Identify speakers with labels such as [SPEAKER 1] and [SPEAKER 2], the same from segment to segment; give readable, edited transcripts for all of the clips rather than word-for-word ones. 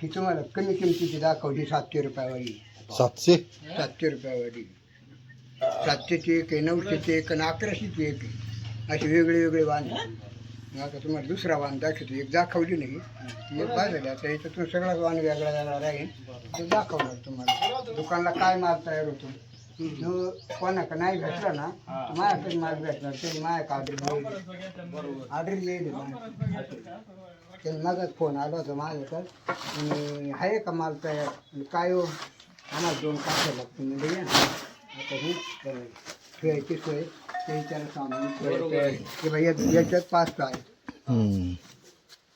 [SPEAKER 1] ही तुम्हाला कमी किमतीची दाखवली 700 रुपयावाली. 700 रुपयावाली. 700ची एक आहे, 900ची एक आणि 1100ची एक आहे. असे वेगळे वेगळे वाण आहे. आता तुम्हाला दुसरा वाण दाखवतो. एक दाखवली नाही, एक बाजूला. आता याच्यातून सगळाच वाण वेगळा वेगळा राहील. तो दाखवणार तुम्हाला. दुकानला काय माल तयार होतो जो कोणाकडे नाही भेटला ना, माझ्याकडे माल भेटणार. ते माझ्याकडे ऑर्डर येईल. त्यांनी मगच फोन आला होता माझ्याकडे, आणि आहे का माल तयार, आणि काय हो आम्हाला 2 काठ्या लागतील म्हणजे या. आता हे ठेवायची सोय ते त्याला सांगून की बाई याच्यात 5 आहेत.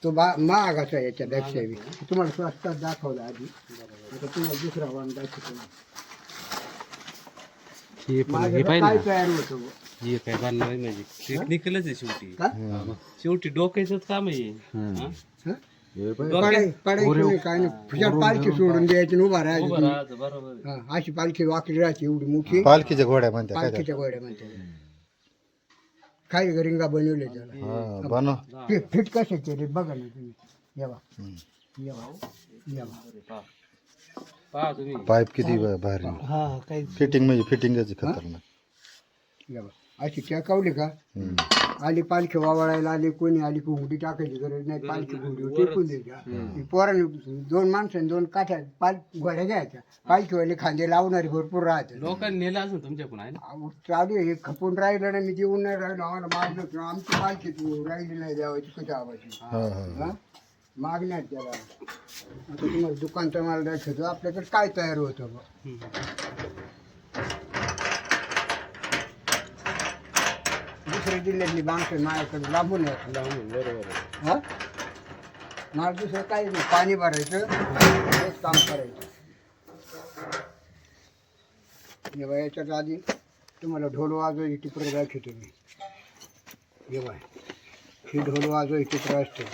[SPEAKER 1] तो महागाचा याच्यापेक्षा तुम्हाला स्वस्तात दाखवला आधी. आता तुम्हाला दुसरा वाण दाखवतो. काय तयार होतो
[SPEAKER 2] हे काय बनणार म्हणजे टेक्निकलच आहे शेवटी. शेवटी डोक्याचंच काम आहे.
[SPEAKER 1] काय नाही, पालखी सोडून द्यायची उभा राहायची.
[SPEAKER 2] बरोबर.
[SPEAKER 1] अशी पालखी वाकडी राहायची एवढी मोठी.
[SPEAKER 3] पालखीच्या घोड्या म्हणतात.
[SPEAKER 1] पालखीच्या गोड्या म्हणतात. काही रिंगा बनवले त्याला.
[SPEAKER 3] बनव
[SPEAKER 1] फिट कसे केले बघा ना तुम्ही. येवा
[SPEAKER 2] पहा तुम्ही
[SPEAKER 3] पाईप किती भारी.
[SPEAKER 1] हा काही
[SPEAKER 3] फिटिंग म्हणजे फिटिंगच खतरनाक.
[SPEAKER 1] येवा अशी टेकावली का आली पालखी वावळायला आली. कोणी आली की हुंडी टाकायची गरज नाही. पालखी हुंडी टेकून द्यायच्या. पोरांनी 2 माणसांनी 2 काठ्या घोड्या घ्यायच्या. पालखीवाले खांदे लावणारी भरपूर राहते.
[SPEAKER 2] लोकांनी नेलं असेल तुमच्याकडून आहे ना.
[SPEAKER 1] चालू आहे. हे खपून राहिलं ना, मी जेवून नाही राहिलो. आम्हाला मागणं किंवा आमची पालखी तू राहिली नाही द्यावायची कशा आवायची. मागण्यात त्याला. आता तुम्हाला दुकानचं मला दाखवतो आपल्याकडे काय तयार होतं. दुसऱ्या जिल्ह्यातली माणसं माझ्याकडे लांबून येतात.
[SPEAKER 2] बरोबर.
[SPEAKER 1] हा मला दुसरं काही नाही. पाणी भरायचं हेच काम करायचं. जेव्हा याच्यात आधी तुम्हाला ढोल वाजवायची टिपरं दाखवतो मी. जेव्हा ही ढोल वाजवायची टिपरं असते.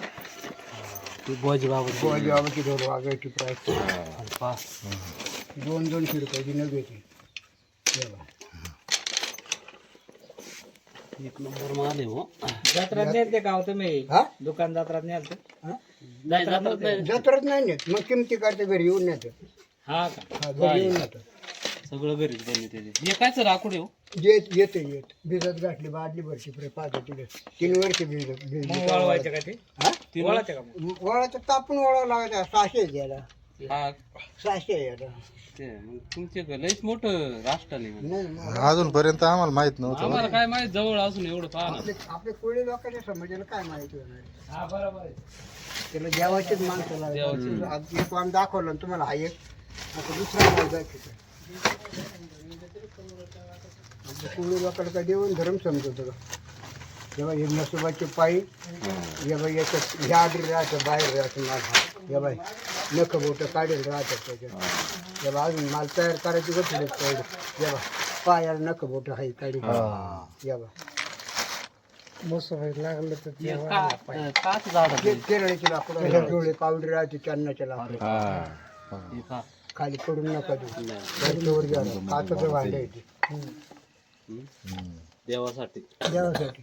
[SPEAKER 1] बाबाची ढोल वाजवायची टिपरं असते. 200-200 रुपयाची नव्याची. जेव्हा
[SPEAKER 2] एक नंबर माल आहे हो.
[SPEAKER 4] जत्रात नेलते का हो तुम्ही?
[SPEAKER 1] हा
[SPEAKER 4] दुकान जत्रात नेलते?
[SPEAKER 2] नाही जातात नाही.
[SPEAKER 1] जत्रच नाही नेत. मग किमती करते घरी येऊन नेतं.
[SPEAKER 4] हा का?
[SPEAKER 1] घरी येऊन नेतं.
[SPEAKER 2] सगळं घरीच बनवते ते. हे कायच राखूड आहे हो.
[SPEAKER 1] येते भिजत घातली बादली भरची 3 वर्ष भिजत
[SPEAKER 4] मग वळवायचं का ते?
[SPEAKER 1] हा
[SPEAKER 4] वळायचं का मग?
[SPEAKER 1] वळाचं तापून वळावं लागायचं. 600 द्यायला.
[SPEAKER 2] हा
[SPEAKER 1] 600 याला.
[SPEAKER 2] ते मग तुमचे लयच मोठं राष्ट्र नाही.
[SPEAKER 1] नाही मग
[SPEAKER 3] अजूनपर्यंत आम्हाला माहित नव्हतं.
[SPEAKER 2] आम्हाला काय माहित जवळ असून एवढं पाहा ना.
[SPEAKER 1] आपले कोळी लोकांच्या समाजाला काय माहिती होणार.
[SPEAKER 4] हा बरोबर आहे.
[SPEAKER 1] त्याला देवाचीच माणसं लागतात. आज एक वाण दाखवलं ना तुम्हाला. हा एक आता दुसरा माल दाखवतो. आपल्या कोळी लोकांना काय देऊन धर्म समजवतो का. जेव्हा हे नसोबाचे पायी जेव्हा याच्यात ह्या आधी राहतं बाहेर राहतं माल. या बाई नख बोटं काढेल राहतात त्याच्यात. जेव्हा अजून माल तयार करायची गोष्ट पाहिजे. जेव्हा पायाला नख बोटं आहे काढी. जेव्हा लागलं तर
[SPEAKER 2] काच झाड
[SPEAKER 1] केरळीचे लाकडं डोळे पावडे राहते. चन्नाच्या लाकडं
[SPEAKER 2] हे पहा.
[SPEAKER 1] खाली पडून नका देऊ. वर गेलं काचाचं भांडं आहे ते.
[SPEAKER 2] देवासाठी
[SPEAKER 1] देवासाठी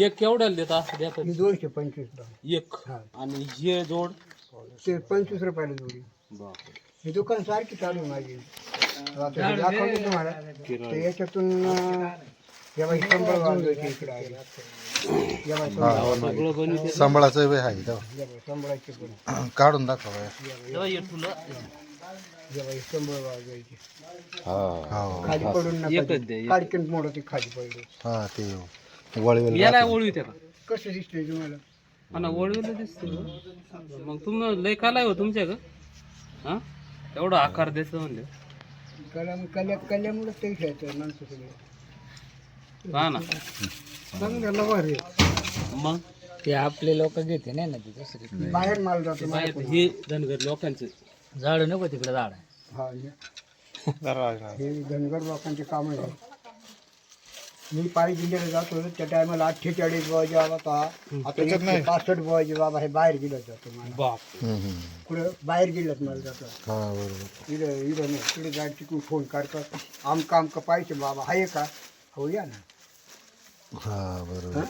[SPEAKER 2] एक केवढ्याला देता देतात?
[SPEAKER 1] ही 225 रुपये.
[SPEAKER 2] एक.
[SPEAKER 1] हा.
[SPEAKER 2] आणि हे जोड
[SPEAKER 1] ते 25 रुपयाला जोडी.
[SPEAKER 2] बापरे.
[SPEAKER 1] हे दुकान सारखी चालू आहे माझी. आता हे दाखवलं तुम्हाला. तर याच्यातून जेव्हा संबळ वाजवायची इकडे आली. जेव्हा
[SPEAKER 2] सगळं बनवते.
[SPEAKER 3] संबळाचं वे आहे तेव्हा.
[SPEAKER 1] संबळाची पण
[SPEAKER 3] काढून दाखवा.
[SPEAKER 2] तेव्हा हे ठुलं
[SPEAKER 1] जेव्हा संबळ वाजवायची
[SPEAKER 3] हा
[SPEAKER 1] खाली पडून नका
[SPEAKER 2] एकच
[SPEAKER 1] देऊ.
[SPEAKER 2] द्या, एक.
[SPEAKER 1] काडकीन मोडं ते खाली पडले.
[SPEAKER 3] हा ते वळवेल
[SPEAKER 2] याला ओळवीते का?
[SPEAKER 1] कसं दिसतंय तुम्हाला.
[SPEAKER 2] मला ओळवीला दिसते. मग तुम्ही लय कालाय हो तुमच्या का? हा एवढा आकार द्यायचं म्हणजे
[SPEAKER 1] कल्यामुळे ते घ्यायचं माणसं सगळे.
[SPEAKER 2] पहा ना.
[SPEAKER 1] चांगलं भारी आहे.
[SPEAKER 2] मग
[SPEAKER 4] ते आपले लोक घेते नाही ना ते दुसरी.
[SPEAKER 1] बाहेर माल जातो.
[SPEAKER 2] बाहेर हे धनगर लोकांचं
[SPEAKER 4] झाड नको तिकडे झाड.
[SPEAKER 1] हा हे धनगर लोकांचे काम आहे. मी पायी जिल्ह्याला जातो त्या टायमाला 48 वाजे आला होता. आता 65 वाजे बाबा हे बाहेर जिल्ह्यात जातो.
[SPEAKER 2] बाप.
[SPEAKER 1] पुढे बाहेर जिल्ह्यात मला जातो.
[SPEAKER 3] हा बरोबर.
[SPEAKER 1] इथं नाही तिकडे जायचं तिकडून फोन करतात. आमका पाहिजे बाबा आहे का. हो या ना.
[SPEAKER 3] हा बरोबर.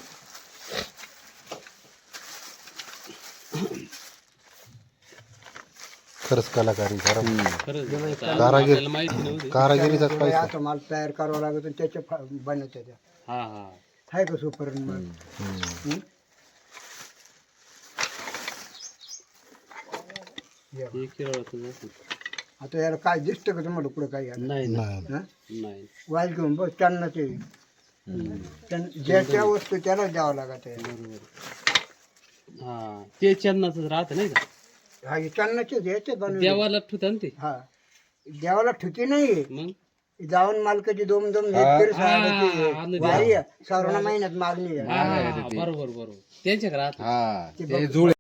[SPEAKER 3] खरंच कलाकारी
[SPEAKER 2] खरंच
[SPEAKER 3] कारागीर
[SPEAKER 2] आपल्याला माहिती नव्हती.
[SPEAKER 3] कारागिरीचाच
[SPEAKER 1] त्यामुळे
[SPEAKER 3] पैसा
[SPEAKER 1] असं माल तयार करावा लागत आणि त्याच्या बनवते त्या
[SPEAKER 2] हा हा
[SPEAKER 1] आहे का सुपरण माल
[SPEAKER 3] हम्म.
[SPEAKER 2] हे केरळातच असेल.
[SPEAKER 1] आता याला काय दिसतं का तुम्हाला कुठं काही याला?
[SPEAKER 2] नाही नाही
[SPEAKER 3] नाही
[SPEAKER 1] हं?
[SPEAKER 2] नाही
[SPEAKER 1] वाल घेऊन बघ त्यांना ते ज्या त्या वस्तू त्याला द्यावं लागत आहे
[SPEAKER 2] बरोबर हा ते चन्नाच राहत नाही का
[SPEAKER 1] हा हे त्यांनाचेच याचे बनवले
[SPEAKER 2] देवाला ठुता ना ते
[SPEAKER 1] हा देवाला ठुती नाही
[SPEAKER 2] मग
[SPEAKER 1] जाऊन मालकाची दोम दोम
[SPEAKER 2] आलं ते.
[SPEAKER 1] वारी श्रावण महिन्यात मागणी आहे.
[SPEAKER 2] हा, बरोबर बरोबर त्यांच्याकडे राहत
[SPEAKER 1] ते बघ.